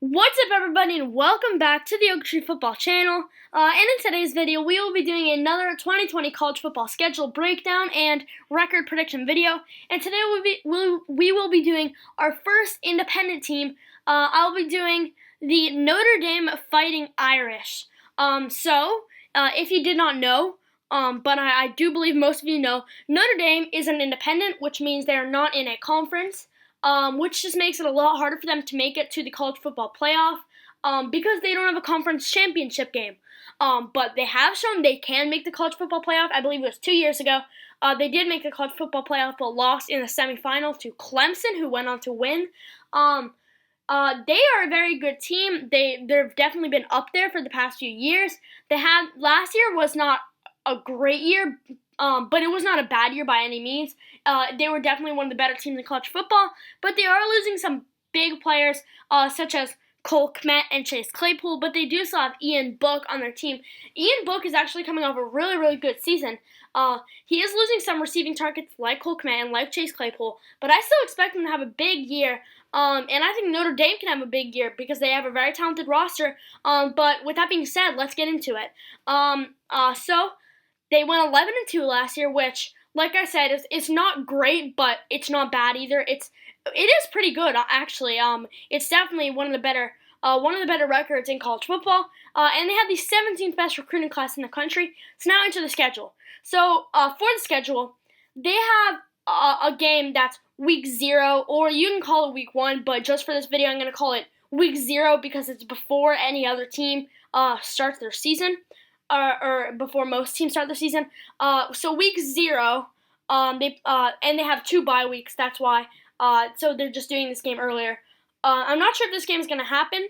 What's up, everybody, and welcome back to the Oak Tree Football channel. And in today's video, we will be doing another 2020 college football schedule breakdown and record prediction video. And today we will be doing our first independent team. I'll be doing the Notre Dame Fighting Irish. If you did not know, but I do believe most of you know, Notre Dame is an independent, which means they are not in a conference. Which just makes it a lot harder for them to make it to the college football playoff because they don't have a conference championship game. But they have shown they can make the college football playoff. I believe it was 2 years ago. They did make the college football playoff, but lost in the semifinal to Clemson, who went on to win. They are a very good team. They've definitely been up there for the past few years. Last year was not a great year, but it was not a bad year by any means. They were definitely one of the better teams in college football, but they are losing some big players, such as Cole Kmet and Chase Claypool, but they do still have Ian Book on their team. Ian Book is actually coming off a really, really good season. He is losing some receiving targets like Cole Kmet and like Chase Claypool, but I still expect him to have a big year. And I think Notre Dame can have a big year because they have a very talented roster. But with that being said, let's get into it. So they went 11-2 last year, which, like I said, it's not great, but it's not bad either. It is pretty good, actually. It's definitely one of the better records in college football. And they have the 17th best recruiting class in the country. So now into the schedule. So for the schedule, they have a game that's week 0, or you can call it week 1, but just for this video, I'm going to call it week 0 because it's before any other team starts their season. Or before most teams start the season. So week 0, they have 2 bye weeks. That's why. So they're just doing this game earlier. I'm not sure if this game is going to happen.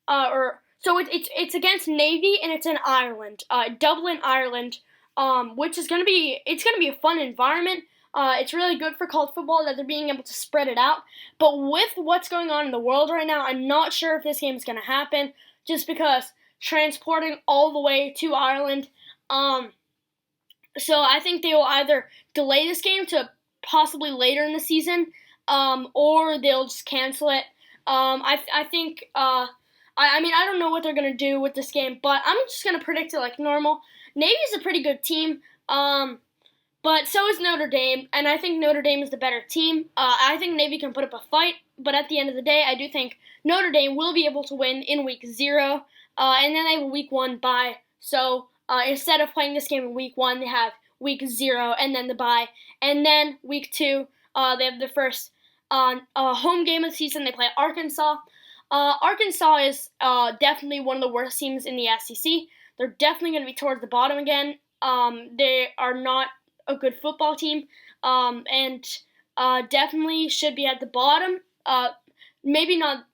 It's against Navy, and it's in Ireland, Dublin, Ireland. Which is going to be a fun environment. It's really good for college football that they're being able to spread it out. But with what's going on in the world right now, I'm not sure if this game is going to happen. Just because transporting all the way to Ireland. So I think they will either delay this game to possibly later in the season, or they'll just cancel it. I think, I don't know what they're going to do with this game, but I'm just going to predict it like normal. Navy's a pretty good team, but so is Notre Dame, and I think Notre Dame is the better team. I think Navy can put up a fight, but at the end of the day, I do think Notre Dame will be able to win in week 0. And then they have a week 1 bye. So instead of playing this game in week 1, they have week 0 and then the bye. And then week 2, they have their first home game of the season. They play Arkansas. Arkansas is definitely one of the worst teams in the SEC. They're definitely going to be towards the bottom again. They are not a good football team, and definitely should be at the bottom. Maybe not.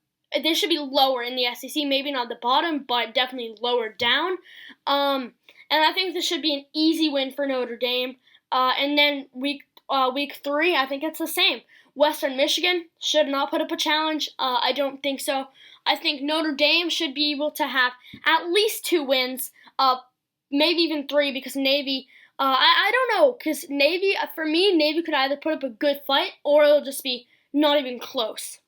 They should be lower in the SEC, maybe not the bottom, but definitely lower down. And I think this should be an easy win for Notre Dame. And then week 3, I think it's the same. Western Michigan should not put up a challenge. I don't think so. I think Notre Dame should be able to have at least 2 wins, maybe even 3, because Navy. I don't know, because Navy, for me, Navy could either put up a good fight or it'll just be not even close.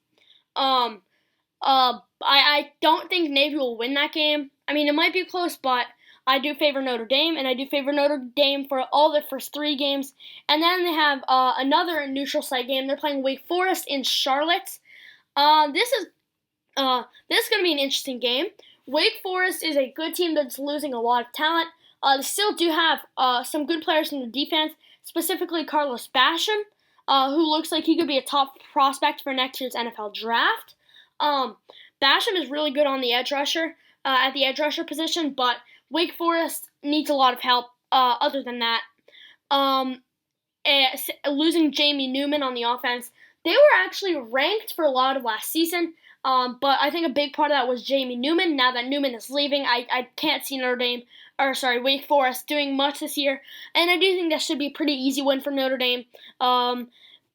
I don't think Navy will win that game. I mean, it might be close, but I do favor Notre Dame, and I do favor Notre Dame for all the first 3 games. And then they have another neutral site game. They're playing Wake Forest in Charlotte. This is going to be an interesting game. Wake Forest is a good team that's losing a lot of talent. They still do have some good players in the defense, specifically Carlos Basham, who looks like he could be a top prospect for next year's NFL draft. Basham is really good on the edge rusher, at the edge rusher position, but Wake Forest needs a lot of help, other than that. Losing Jamie Newman on the offense, they were actually ranked for a lot of last season, but I think a big part of that was Jamie Newman. Now that Newman is leaving, I can't see Wake Forest doing much this year, and I do think that should be a pretty easy win for Notre Dame.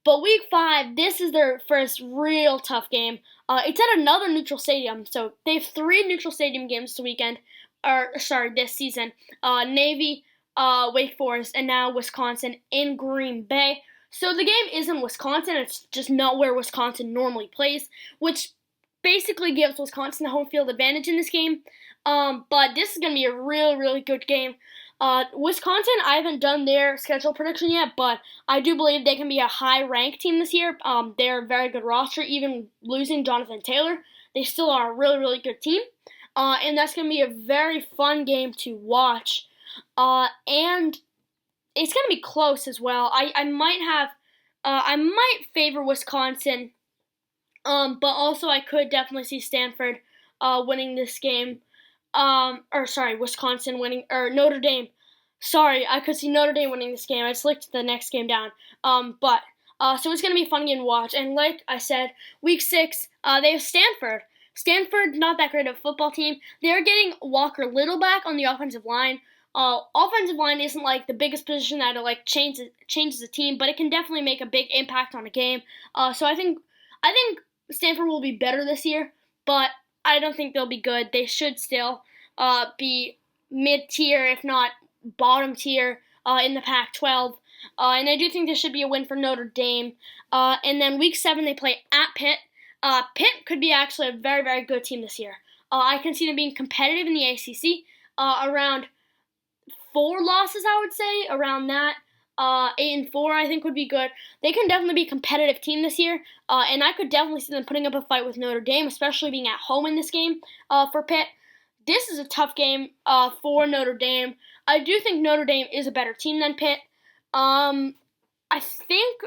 But week 5, this is their first real tough game. It's at another neutral stadium, so they have 3 neutral stadium games this season. Navy, Wake Forest, and now Wisconsin in Green Bay. So the game is in Wisconsin. It's just not where Wisconsin normally plays, which basically gives Wisconsin the home field advantage in this game. But this is going to be a really, really good game. Wisconsin, I haven't done their schedule prediction yet, but I do believe they can be a high-ranked team this year. They're a very good roster, even losing Jonathan Taylor. They still are a really, really good team. And that's going to be a very fun game to watch. And it's going to be close as well. I might favor Wisconsin, but also I could definitely see Stanford winning this game. Wisconsin winning, or Notre Dame. Sorry, I could see Notre Dame winning this game. I just looked the next game down. So it's going to be a fun game to watch. And like I said, week 6, they have Stanford. Stanford, not that great of a football team. They're getting Walker Little back on the offensive line. Offensive line isn't like the biggest position that changes the team, but it can definitely make a big impact on a game. So I think Stanford will be better this year, but I don't think they'll be good. They should still be mid-tier, if not bottom tier, in the Pac-12. And I do think this should be a win for Notre Dame. And then week 7, they play at Pitt. Pitt could be actually a very, very good team this year. I can see them being competitive in the ACC, around 4 losses, I would say, around that. 8-4, I think, would be good. They can definitely be a competitive team this year, and I could definitely see them putting up a fight with Notre Dame, especially being at home in this game for Pitt. This is a tough game for Notre Dame. I do think Notre Dame is a better team than Pitt. I think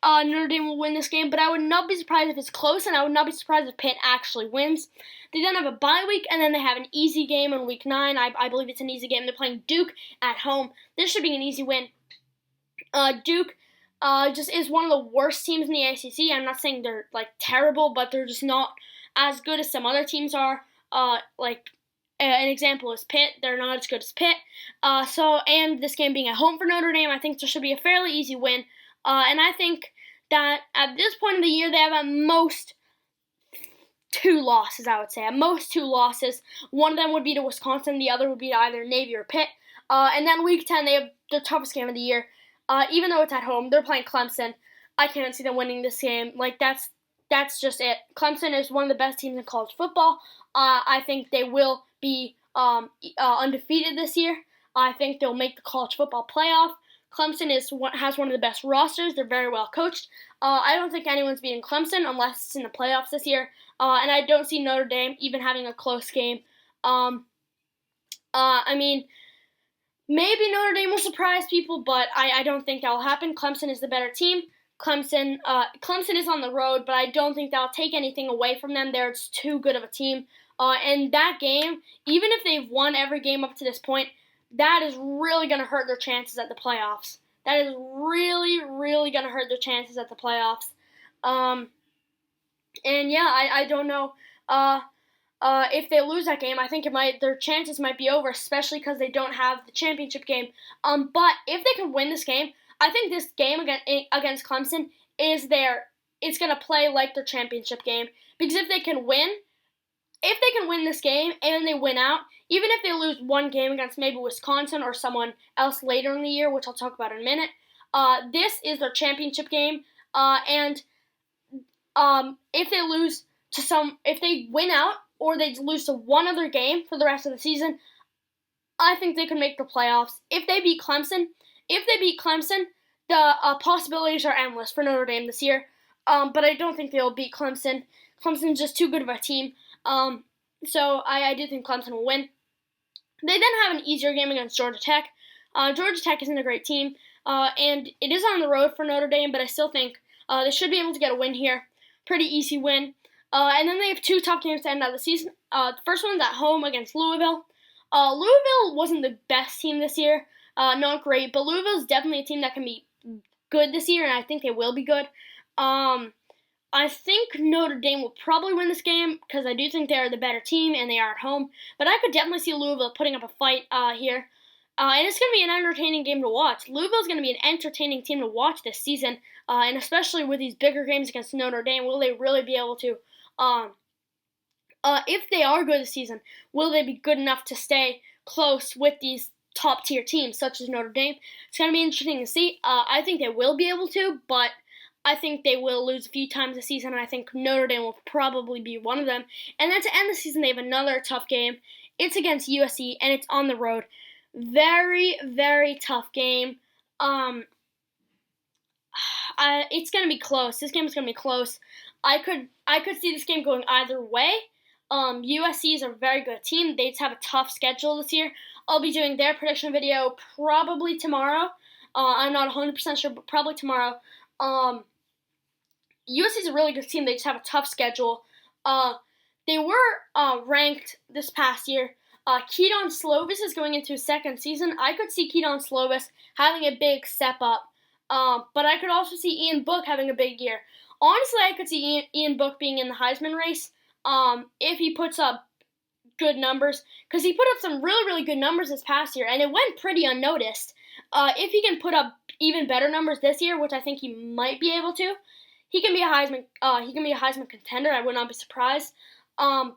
Notre Dame will win this game, but I would not be surprised if it's close, and I would not be surprised if Pitt actually wins. They then have a bye week, and then they have an easy game in week 9. I believe it's an easy game. They're playing Duke at home. This should be an easy win. Duke just is one of the worst teams in the ACC. I'm not saying they're like terrible, but they're just not as good as some other teams are. An example is Pitt. They're not as good as Pitt. And this game being at home for Notre Dame, I think there should be a fairly easy win. And I think that at this point in the year, they have at most 2 losses, I would say. At most 2 losses. One of them would be to Wisconsin. The other would be to either Navy or Pitt. And then week 10, they have the toughest game of the year. Even though it's at home, they're playing Clemson. I can't see them winning this game. That's just it. Clemson is one of the best teams in college football. I think they will be undefeated this year. I think they'll make the college football playoff. Clemson has one of the best rosters. They're very well coached. I don't think anyone's beating Clemson unless it's in the playoffs this year. And I don't see Notre Dame even having a close game. Maybe Notre Dame will surprise people, but I don't think that will happen. Clemson is the better team. Clemson is on the road, but I don't think that'll take anything away from them. They're just too good of a team. And that game, even if they've won every game up to this point, that is really going to hurt their chances at the playoffs. That is really, really going to hurt their chances at the playoffs. I don't know. If they lose that game, I think their chances might be over, especially because they don't have the championship game. But if they can win this game, I think this game against Clemson it's going to play like their championship game. Because if they can win this game and they win out, even if they lose one game against maybe Wisconsin or someone else later in the year, which I'll talk about in a minute, this is their championship game. If they win out or they lose to one other game for the rest of the season, I think they can make the playoffs. If they beat Clemson, the possibilities are endless for Notre Dame this year. But I don't think they'll beat Clemson. Clemson's just too good of a team. So I do think Clemson will win. They then have an easier game against Georgia Tech. Georgia Tech isn't a great team, and it is on the road for Notre Dame, but I still think they should be able to get a win here. Pretty easy win. And then they have 2 tough games to end out the season. The first one's at home against Louisville. Louisville wasn't the best team this year, not great, but Louisville's definitely a team that can be good this year, and I think they will be good. I think Notre Dame will probably win this game because I do think they are the better team and they are at home. But I could definitely see Louisville putting up a fight here. And it's going to be an entertaining game to watch. Louisville's going to be an entertaining team to watch this season. And especially with these bigger games against Notre Dame, will they really be able to, if they are good this season, will they be good enough to stay close with these top-tier teams such as Notre Dame? It's going to be interesting to see. I think they will be able to, but I think they will lose a few times this season, and I think Notre Dame will probably be one of them. And then to end the season, they have another tough game. It's against USC, and it's on the road. Very, very tough game. Um, it's gonna be close. This game is gonna be close. I could see this game going either way. USC is a very good team. They just have a tough schedule this year. I'll be doing their prediction video probably tomorrow. I'm not 100% sure, but probably tomorrow. USC is a really good team. They just have a tough schedule. They were ranked this past year. Keaton Slovis is going into his second season. I could see Keaton Slovis having a big step up. But I could also see Ian Book having a big year. Honestly, I could see Ian Book being in the Heisman race if he puts up good numbers. Because he put up some really, really good numbers this past year, and it went pretty unnoticed. If he can put up even better numbers this year, which I think he might be able to, he can be a Heisman. He can be a Heisman contender. I would not be surprised. So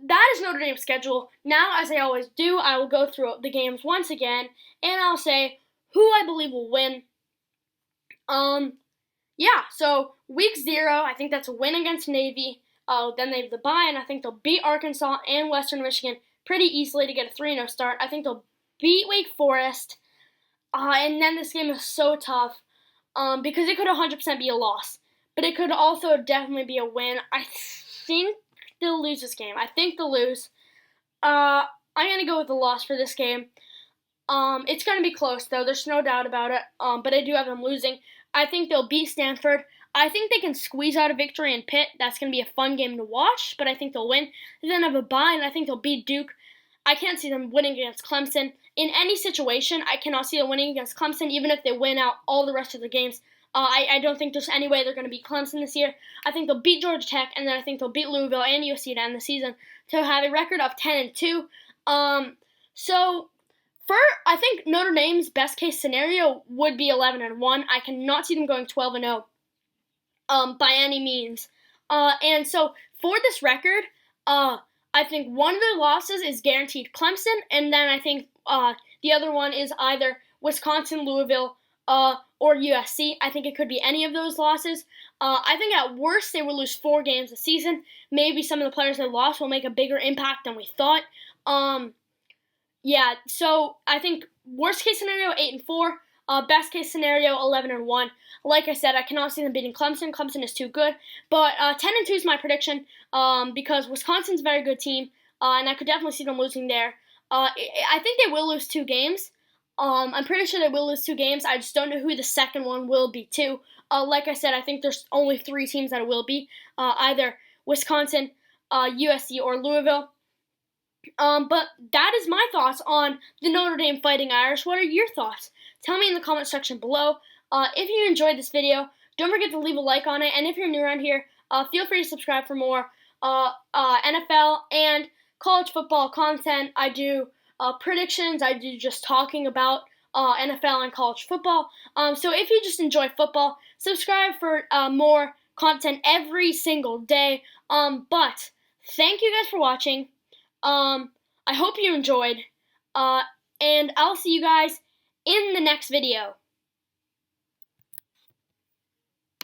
that is Notre Dame's schedule. Now, as I always do, I will go through the games once again, and I'll say who I believe will win. So week 0, I think that's a win against Navy. Then they have the bye, and I think they'll beat Arkansas and Western Michigan pretty easily to get a 3-0 start. I think they'll beat Wake Forest. And then this game is so tough because it could 100% be a loss. But it could also definitely be a win. I think they'll lose this game. I think they'll lose. I'm going to go with the loss for this game. It's going to be close, though. There's no doubt about it. But I do have them losing. I think they'll beat Stanford. I think they can squeeze out a victory in Pitt. That's going to be a fun game to watch, but I think they'll win. They then have a bye, and I think they'll beat Duke. I can't see them winning against Clemson. In any situation, I cannot see them winning against Clemson, even if they win out all the rest of the games. I don't think there's any way they're going to beat Clemson this year. I think they'll beat Georgia Tech, and then I think they'll beat Louisville and USC to end the season to have a record of 10-2. I think Notre Dame's best case scenario would be 11-1. I cannot see them going 12-0 by any means. And so for this record, I think one of their losses is guaranteed Clemson, and then I think the other one is either Wisconsin, Louisville, or USC. I think it could be any of those losses. I think at worst they will lose 4 games this season. Maybe some of the players they lost will make a bigger impact than we thought. So I think worst case scenario 8-4, best case scenario 11-1. Like I said, I cannot see them beating Clemson. Clemson is too good, but 10-2 is my prediction because Wisconsin's a very good team, and I could definitely see them losing there. I think they will lose 2 games. I'm pretty sure they will lose 2 games. I just don't know who the second one will be too. Like I said, I think there's only 3 teams that it will be, either Wisconsin, USC, or Louisville. But that is my thoughts on the Notre Dame Fighting Irish. What are your thoughts? Tell me in the comment section below. If you enjoyed this video, don't forget to leave a like on it. And if you're new around here, feel free to subscribe for more NFL and college football content. I do predictions. I do just talking about NFL and college football. So if you just enjoy football, subscribe for more content every single day. But thank you guys for watching. I hope you enjoyed, and I'll see you guys in the next video.